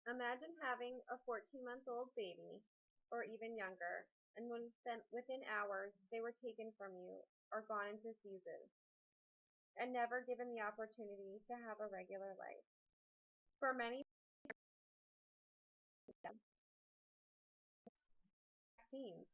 Imagine having a 14-month-old baby, or even younger, and within hours they were taken from you or gone into seizures, and never given the opportunity to have a regular life. For many vaccines.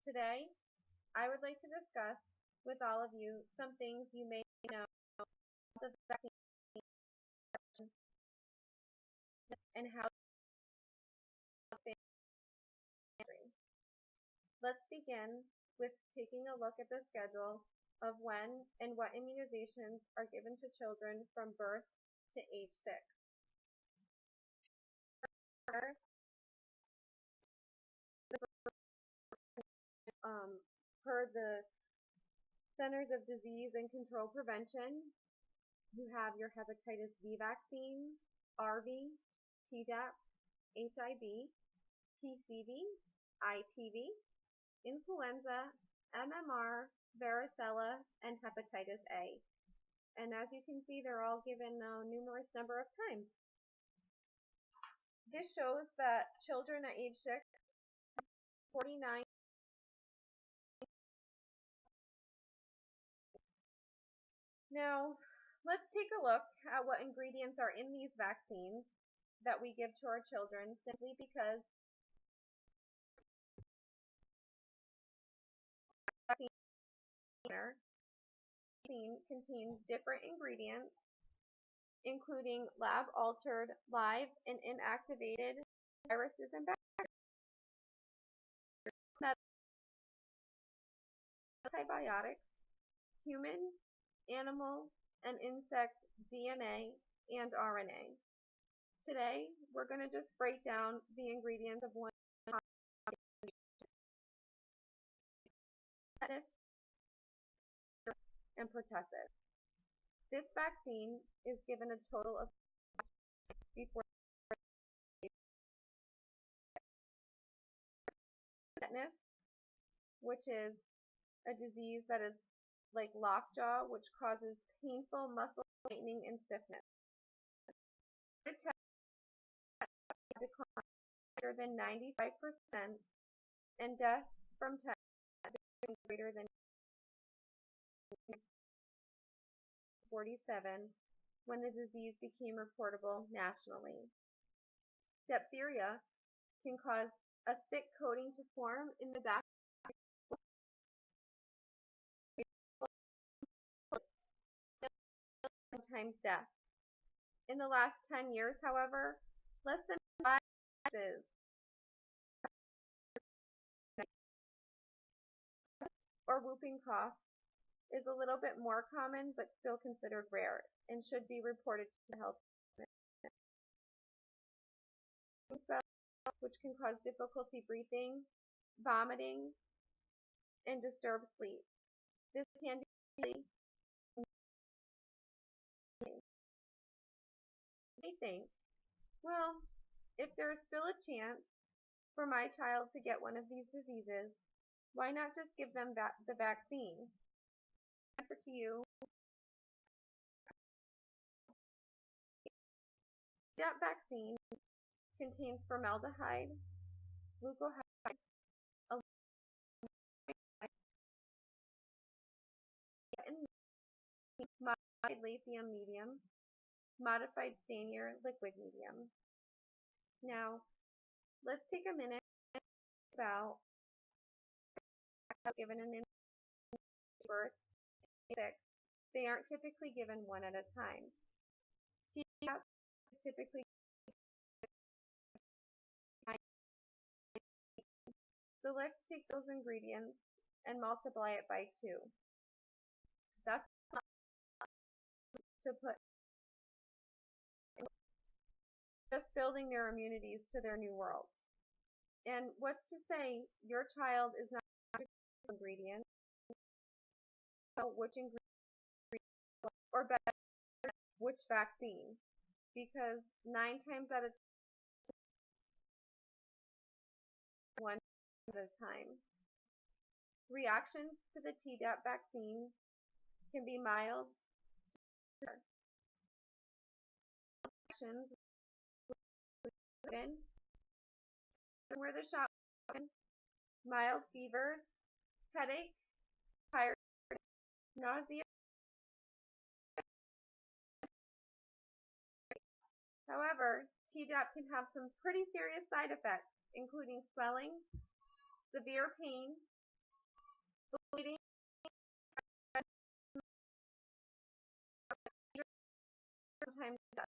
Today, I would like to discuss with all of you some things you may know about the vaccine and how Let's begin with taking a look at the schedule of when and what immunizations are given to children from birth to age 6. Per the Centers of Disease and Control Prevention, you have your hepatitis B vaccine, RV, Tdap, HIV, PCV, IPV, influenza, MMR, varicella, and hepatitis A. And as you can see, they're all given a numerous number of times. This shows that children at age 6, 49. Now, let's take a look at what ingredients are in these vaccines that we give to our children simply because vaccine contains different ingredients, including lab-altered, live, and inactivated viruses and bacteria, antibiotics, human, animal, and insect DNA and RNA. Today, we're going to just break down the ingredients of one and pertussis. This vaccine is given a total of before tetanus, which is a disease that is like lockjaw, which causes painful muscle tightening and stiffness. Decline greater than 95% and death from tetanus greater than 47 when the disease became reportable nationally. Diphtheria can cause a thick coating to form in the back sometimes death. In the last 10 years, however, less than 5 cases or whooping cough is a little bit more common but still considered rare and should be reported to health, which can cause difficulty breathing, vomiting, and disturbed sleep. This can be think, well, if there's still a chance for my child to get one of these diseases, why not just give them the vaccine? Answer to you. That vaccine contains formaldehyde, glucose, modified lithium medium, modified Stanier liquid medium. Now, let's take a minute about given an birth 6. They aren't typically given one at a time. Tdap is typically so let's take those ingredients and multiply it by 2. That's to put just building their immunities to their new worlds. And what's to say your child is not ingredients, which ingredient or better, which vaccine, because 9 times out of 10, one at a time. Reactions to the Tdap vaccine can be mild to severe. Reactions where the shot was, mild fevers, headache, tiredness, nausea. However, Tdap can have some pretty serious side effects, including swelling, severe pain, bleeding, sometimes death.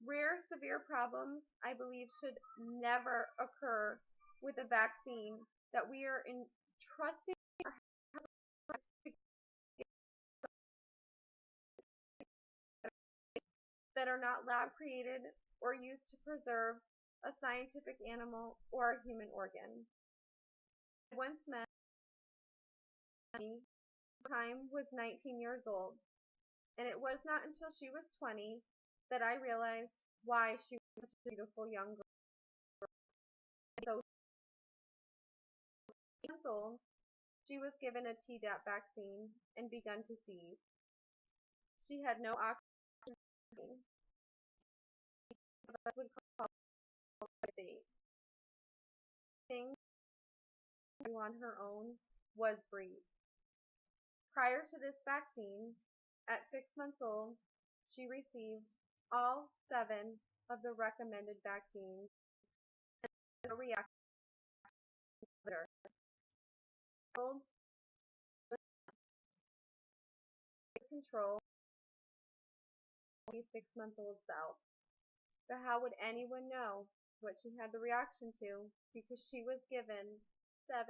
Rare severe problems, I believe, should never occur with a vaccine that we are entrusting our health that are not lab created or used to preserve a scientific animal or a human organ. I once met time was 19 years old, and it was not until she was 20 that I realized why she was such a beautiful young girl. So, 6 months old, she was given a Tdap vaccine and begun to seize. She had no oxygen, but would call it state. Thing to do on her own was breathe. Prior to this vaccine, at 6 months old, she received all 7 of the recommended vaccines and no reaction to her. Control 6-month-old self. But how would anyone know what she had the reaction to because she was given 7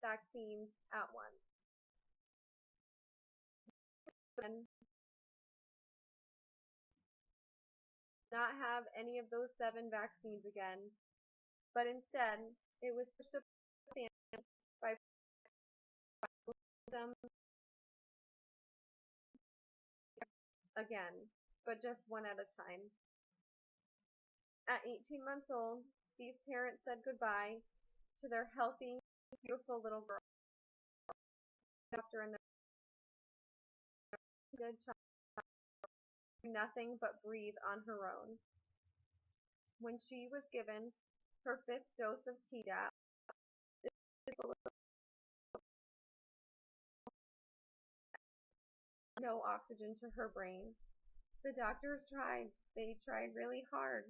vaccines at once? And not have any of those 7 vaccines again, but instead it was pushed upon the family by them again, but just one at a time. At 18 months old, these parents said goodbye to their healthy, beautiful little girl. After in their good child, nothing but breathe on her own. When she was given her 5th dose of Tdap, no oxygen to her brain. The doctors tried. They tried really hard,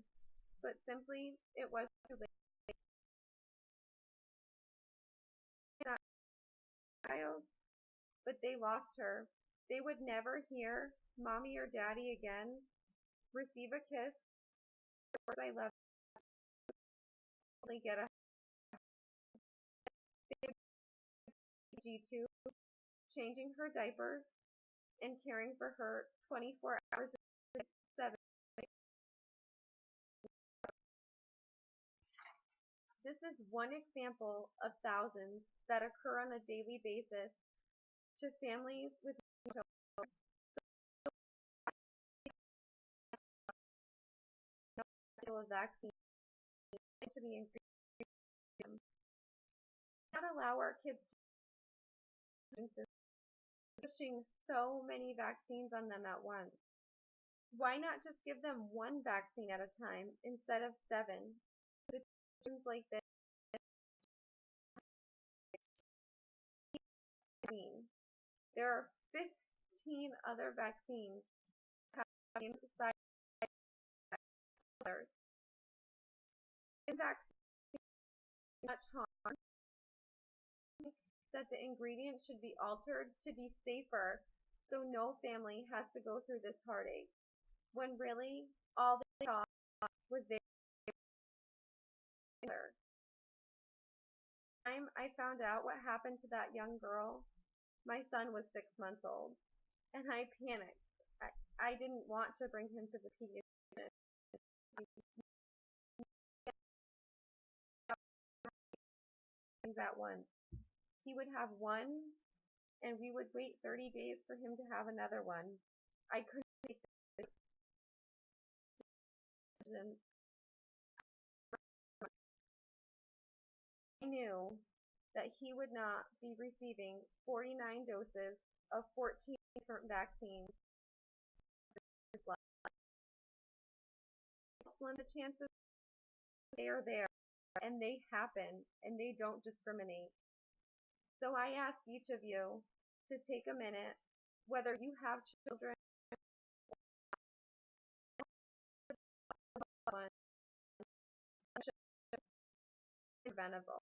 but simply it was too late. But they lost her. They would never hear mommy or daddy again, receive a kiss, or I love you, get a G2, changing her diapers, and caring for her 24 hours a day, 7 days. This is one example of thousands that occur on a daily basis to families with children. A vaccine to the ingredient. Not allow our kids to pushing so many vaccines on them at once. Why not just give them 1 vaccine at a time instead of 7? Situations like this. There are 15 other vaccines that have the same side effects. In vaccines, much harm that the ingredients should be altered to be safer so no family has to go through this heartache, when really all they saw was their mother. The time I found out what happened to that young girl, my son was 6 months old, and I panicked. I didn't want to bring him to the pediatrician. At once. He would have 1, and we would wait 30 days for him to have another one. I couldn't make the decision. I knew that he would not be receiving 49 doses of 14 different vaccines. slim the chances they are there, and they happen, and they don't discriminate. So I ask each of you to take a minute, whether you have children or preventable.